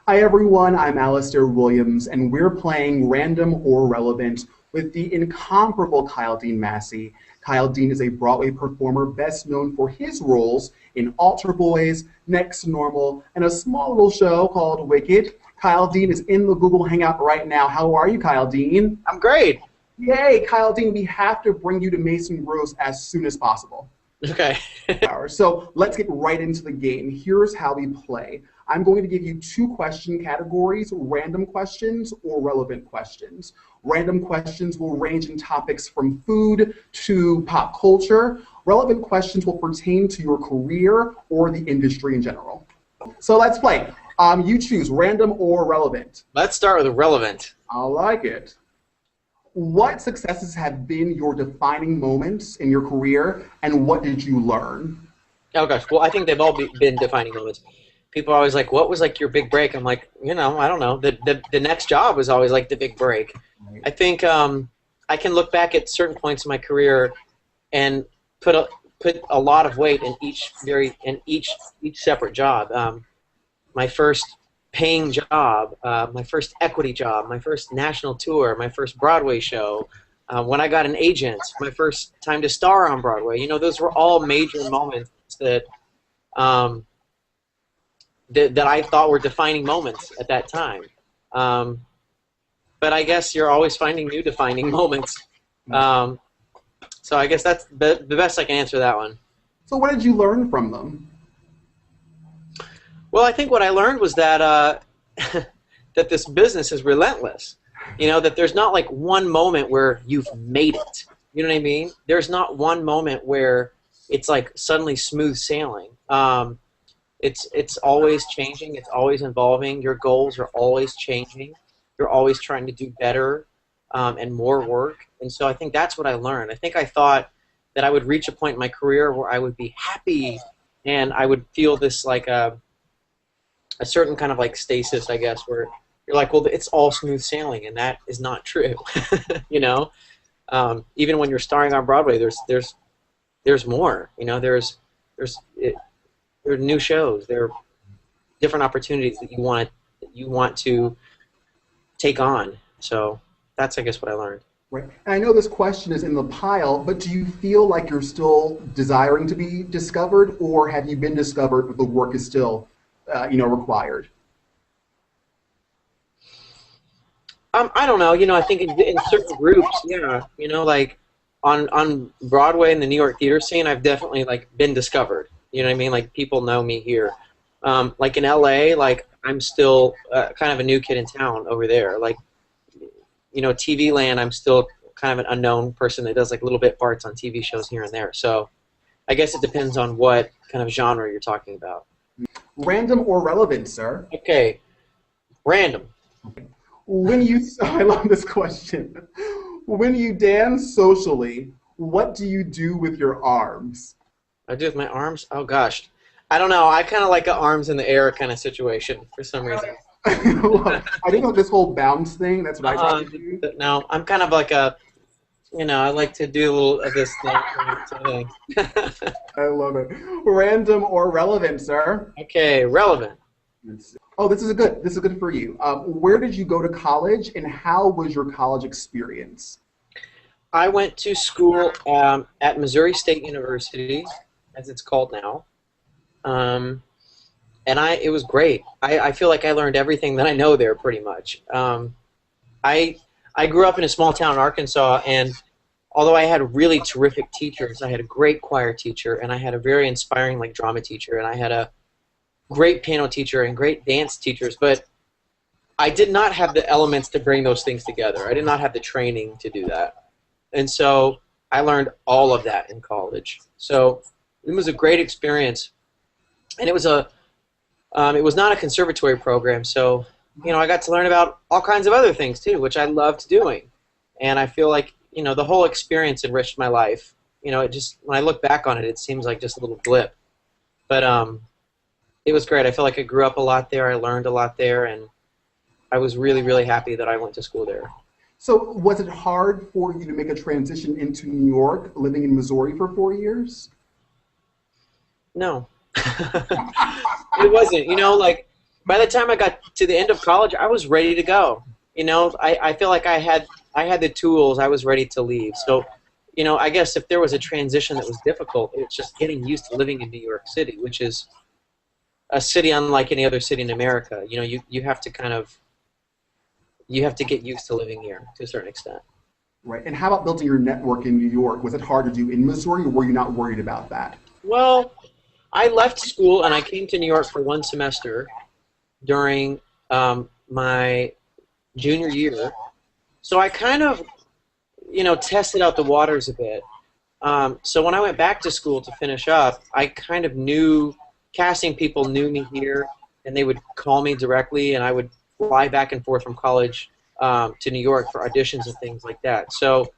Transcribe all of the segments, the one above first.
Hi everyone, I'm Alistair Williams, and we're playing Random or Relevant with the incomparable Kyle Dean Massey. Kyle Dean is a Broadway performer best known for his roles in Altar Boys, Next Normal, and a small little show called Wicked. Kyle Dean is in the Google Hangout right now. How are you, Kyle Dean? I'm great. Yay, Kyle Dean, we have to bring you to Mason Gross as soon as possible. Okay. So let's get right into the game. Here's how we play. I'm going to give you two question categories, random questions or relevant questions. Random questions will range in topics from food to pop culture. Relevant questions will pertain to your career or the industry in general. So let's play. You choose random or relevant. Let's start with relevant. I like it. What successes have been your defining moments in your career, and what did you learn? Oh gosh, well I think they've all been defining moments. People are always like, what was like your big break? I'm like, I don't know. The next job was always like the big break. Right. I think I can look back at certain points in my career and put a lot of weight in each separate job. My first paying job, my first equity job, my first national tour, my first Broadway show, when I got an agent, my first time to star on Broadway. Those were all major moments that that I thought were defining moments at that time. But I guess you're always finding new defining moments. So I guess that's the best I can answer that one. So what did you learn from them? Well, I think what I learned was that that this business is relentless. That there's not like one moment where you've made it. You know what I mean? There's not one moment where it's like suddenly smooth sailing. It's always changing. It's always evolving. Your goals are always changing. You're always trying to do better and more work. And so I think that's what I learned. I think I thought that I would reach a point in my career where I would be happy and I would feel this like a certain kind of like stasis, I guess, where you're like, well, it's all smooth sailing, and that is not true. Even when you're starring on Broadway, there's more. There are new shows. There are different opportunities that you want to take on. So that's, I guess, what I learned. Right. And I know this question is in the pile, but do you feel like you're still desiring to be discovered, or have you been discovered but the work is still required? I don't know. I think in certain groups, yeah. Like on Broadway and the New York theater scene, I've definitely like been discovered. You know what I mean? Like people know me here. Like in LA, like I'm still kind of a new kid in town over there. Like, TV land, I'm still kind of an unknown person that does like little bit parts on TV shows here and there. So I guess it depends on what kind of genre you're talking about. Random or relevant, sir? Okay, random. I love this question. When you dance socially, what do you do with your arms? I do with my arms? Oh gosh, I don't know. I kind of like an arms in the air kind of situation for some reason. I didn't know this whole bounce thing. That's what I try to do. No, I'm kind of like a. I like to do a little of this thing. I love it. Random or relevant, sir? Okay, relevant. Oh, this is good for you. Where did you go to college, and how was your college experience? I went to school at Missouri State University, as it's called now, and it was great. I feel like I learned everything that I know there, pretty much. I grew up in a small town in Arkansas, and although I had really terrific teachers, I had a great choir teacher, and I had a very inspiring like drama teacher, and I had a great piano teacher and great dance teachers, but I did not have the elements to bring those things together. I did not have the training to do that. And so I learned all of that in college. So it was a great experience, and it was not a conservatory program, so I got to learn about all kinds of other things too, which I loved doing. And I feel like, the whole experience enriched my life. It just, when I look back on it, it seems like just a little blip. But it was great. I feel like I grew up a lot there. I learned a lot there, and I was really, really happy that I went to school there. So was it hard for you to make a transition into New York, living in Missouri for 4 years? No. It wasn't. by the time I got to the end of college, I was ready to go. You know, I feel like I had the tools. I was ready to leave. So, you know, I guess if there was a transition that was difficult, it's just getting used to living in New York City, which is a city unlike any other city in America. You know, you have to kind of get used to living here to a certain extent. Right. And how about building your network in New York? Was it hard to do in Missouri, or were you not worried about that? Well, I left school and I came to New York for one semester during my junior year. So I kind of, you know, tested out the waters a bit. So when I went back to school to finish up, I kind of knew, casting people knew me here, and they would call me directly, and I would fly back and forth from college to New York for auditions and things like that. So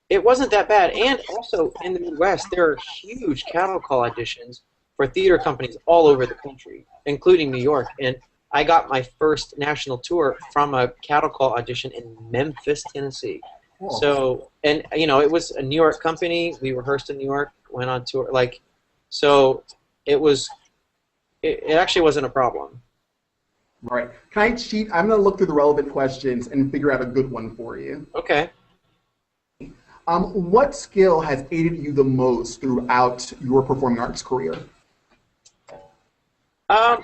it wasn't that bad. And also in the Midwest, there are huge cattle call auditions for theater companies all over the country, including New York. And I got my first national tour from a cattle call audition in Memphis, Tennessee. Oh. So, and you know, it was a New York company. We rehearsed in New York, went on tour. Like, so it was. It actually wasn't a problem. Right. Can I cheat? I'm going to look through the relevant questions and figure out a good one for you. Okay. What skill has aided you the most throughout your performing arts career?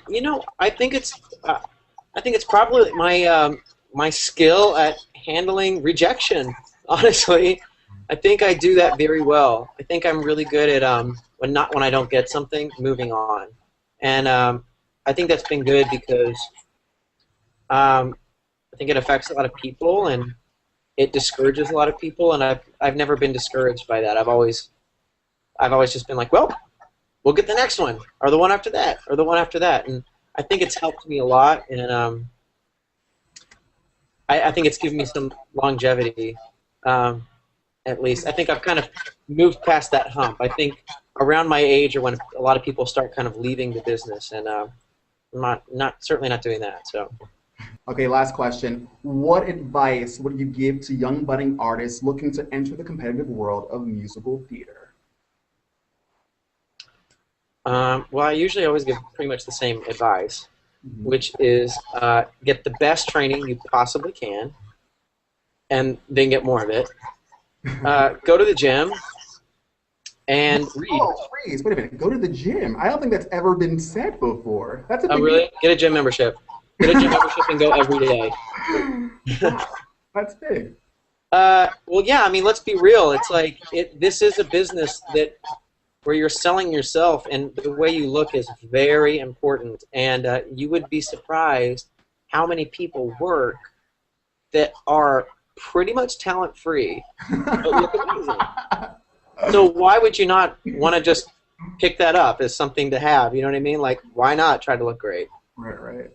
You know, I think it's probably my skill at handling rejection. Honestly, I think I do that very well. I think I'm really good at when I don't get something, moving on, and I think that's been good because I think it affects a lot of people and it discourages a lot of people, and I've never been discouraged by that. I've always just been like, well, we'll get the next one, or the one after that, or the one after that, and I think it's helped me a lot, and I think it's given me some longevity, at least. I think I've kind of moved past that hump. I think around my age, or when a lot of people start kind of leaving the business, and I'm certainly not doing that. So. Okay, last question. What advice would you give to young budding artists looking to enter the competitive world of musical theater? Well, I usually always give pretty much the same advice, which is get the best training you possibly can, and then get more of it. Go to the gym and read. Oh, please, wait a minute. Go to the gym. I don't think that's ever been said before. That's a big really? Get a gym membership. Get a gym membership and go every day. Wow, that's big. Well, yeah, I mean, let's be real. It's like this is a business where you're selling yourself, and the way you look is very important. And you would be surprised how many people work that are pretty much talent-free, but look amazing. So why would you not want to just pick that up as something to have? You know what I mean? Like, why not try to look great? Right.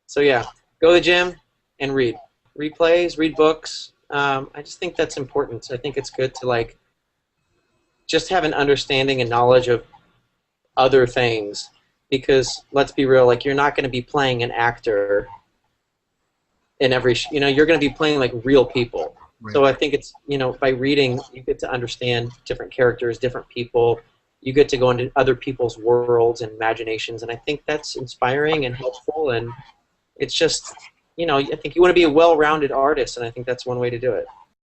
So yeah, go to the gym and read plays, read books. I just think that's important. So I think it's good to like just have an understanding and knowledge of other things, because let's be real, like you're not going to be playing an actor in every you're going to be playing like real people. Right. So I think it's, by reading you get to understand different characters, different people. You get to go into other people's worlds and imaginations, and I think that's inspiring and helpful, and it's just, I think you want to be a well-rounded artist, and I think that's one way to do it.